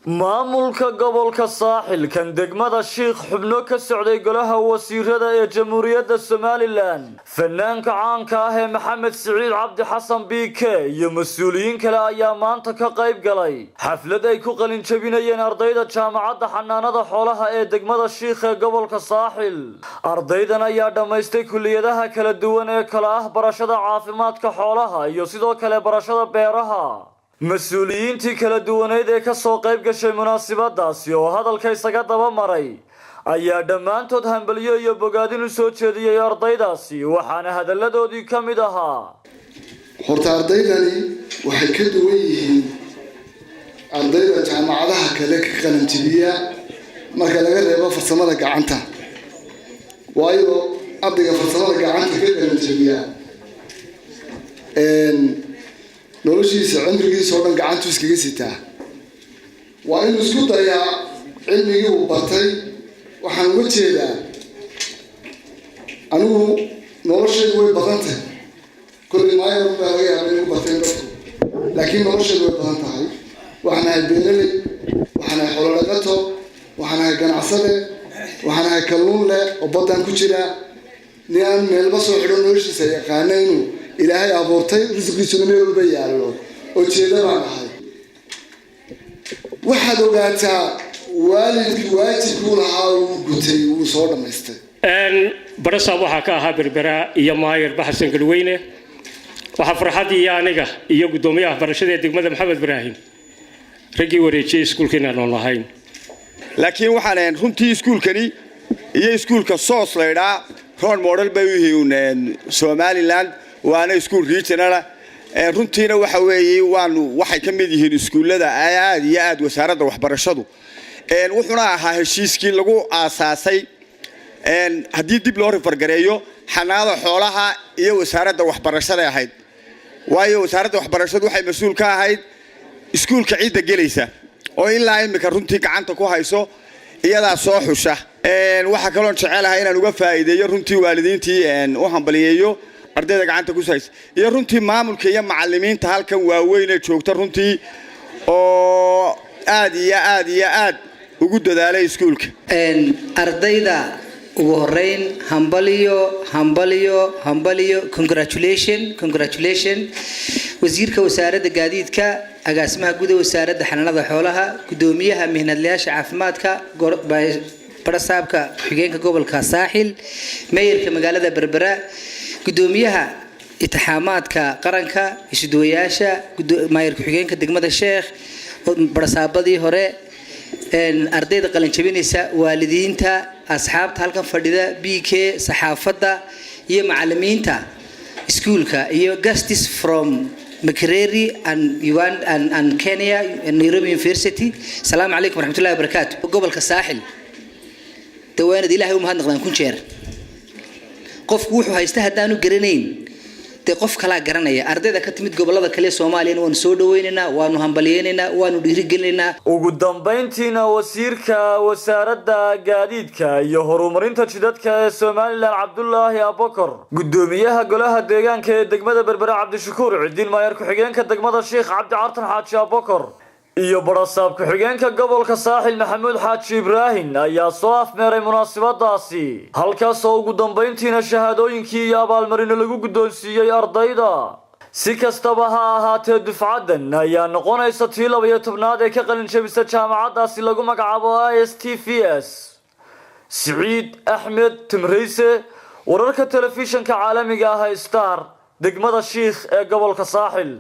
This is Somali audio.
maamulka gobolka saaxil kan degmada Sheekh xubno ka socday golaha wasiirada ee Jamhuuriyadda Somaliland fanaanka caanka ah ee Maxamed Siciid Cabdi Xasan BK iyo mas'uuliyiin kale ayaa maanta ka qayb galay xaflad ay ku qalin jabinayeen ardayda jaamacadda xanaanada xoolaha ee degmada Sheekh ee gobolka saaxil ardaydan ayaa dhamaystay kulliyadaha kala duwan ee kala ah barashada caafimaadka xoolaha iyo sidoo kale barashada beeraha mas'uuliyiintii kala duwaneed ee ka soo qayb gashay munaasabadaasi oo hadalka isaga daba maray ayaa dhammaantood hambalyo iyo bogaadin u soo jeediyay ardaydaasi waxaana hadalladoodii ka mid ahaa horta ardaydani waxay ka duwan yihiin ardayda jaamacadaha kale ka qalanjibiya marka laga reebo farsamada gacanta waayo ardayga farsamada gacanta ka qalanjibiya noloshiisa cimrigiisa oo dhan gacantu iskaga sitaa waa inuu isku dayaa cilmigii uu bartay waxaan uga jeedaa anigu noloshaydu way badan tahay kulli maayo baa laga yaabaa inuu bartay dadku laakiin noloshaydu way badan tahay waxaan ahay beeraley waxaan ahay xoolo dhaqato waxaan ahay ganacsade waxaan ahay kalluun leh oo baddaan ku jira nin aan meelba soo xidho noloshiisa yaqaana inuu ilaahay abuurtay risqiisuna meel walba yaallo oo jeeda baan ahay waxaad ogaataa waalidkii waajibkuu lahaa uu gutay wuu soo dhammaystay barasaab waxaa ka ahaa berbera iyo maayir baxsan galweyne waxaa farxadii aniga iyo gudoomiyaha barashada degmada maxamed ibraahim ragii wareejiyay iskuulkeena aan lahayn laakiin waxaan runtii iskuulkani iyo iskuulka soos leeyahay role model bay u yihiin Somaliland waana iskuul regional runtiina waxa weeye waxay ka mid yihiin iskuulada aad iyo aad wasaaradda waxbarashadu wuxuuna ahaa heshiiskii lagu aasaasay haddii dib loo rifargareeyo xanaanada xoolaha iyo wasaaradda waxbarashada ahayd waayo wasaaradda waxbarashadu waxay mas'uul ka ahayd iskuulka ciidda gelaysa oo ilaa imika runtii gacanta ku hayso iyadaa soo xusha waxa kale oo jecelahay inaan uga faa'iideeyo runtii waalidiintii u hambaliyeeyo ardayda gacanta ku saysa iyo runtii maamulka iyo macallimiinta halkan waaweyn ee joogta runtii oo aad ugu dadaalay iskuulka ardayda ugu horeyn hambaliyo congratulation wasiirka wasaaradda gaadiidka agaasimaha guud ee wasaaradda xanaanada xoolaha gudoomiyaha mihnadlayaasha caafimaadka barasaabka xigeenka gobolka saaxil meeyarka magaalada berbera gudoomiyaha itixaamaadka qaranka isuduwayaasha maayirka xigeenka degmada Sheekh barasaabadii hore ardayda qalin jabinaysa waalidiinta asxaabta halkan fadhida BK saxaafadda iyo macallimiinta iskuulka iyo guests from Makerere and Kenya Nairobi University Assalamu alaykum warahmatullahi wabarakatuh gobolka saaxil dawaanad ilaahay u mahadnaqaan kun jeer qofku wuxuu haysta hadaan u garanayn qof kala garanaya ardayda ka timid gobolada kale Soomaaliya waan soo dhaweynaynaa waanu hambaliyeenaynaa waanu dhiirigelinaynaa ugu dambeyntiina wasiirka wasaaradda gaadiidka iyo horumarinta jidadka ee Somaliland Cabdullaahi Abakar gudoomiyaha golaha deegaanka ee degmada Berbera Cabdishakuur Ciidin maayir ku xigeenka degmada Sheekh Cabdi Cartan Xaaji Abakar iyo barasaab ku xigeenka gobolka saaxil Maxamuud Xaaji Ibraahim ayaa soo afmeeray munaasabadaasi halkaas oo ugu dambeyntiina shahaadooyinkii iyo abaalmarino lagu gudoonsiiyay ardayda si kastaba ha ahaatee dufcadan ayaa noqonaysa tii 12aad ee ka qalin jabisa jaamacadaasi lagu magacaabo ISTVS Siciid Axmed Timreyse wararka telefishinka caalamiga ah Star degmada Sheekh ee gobolka saaxil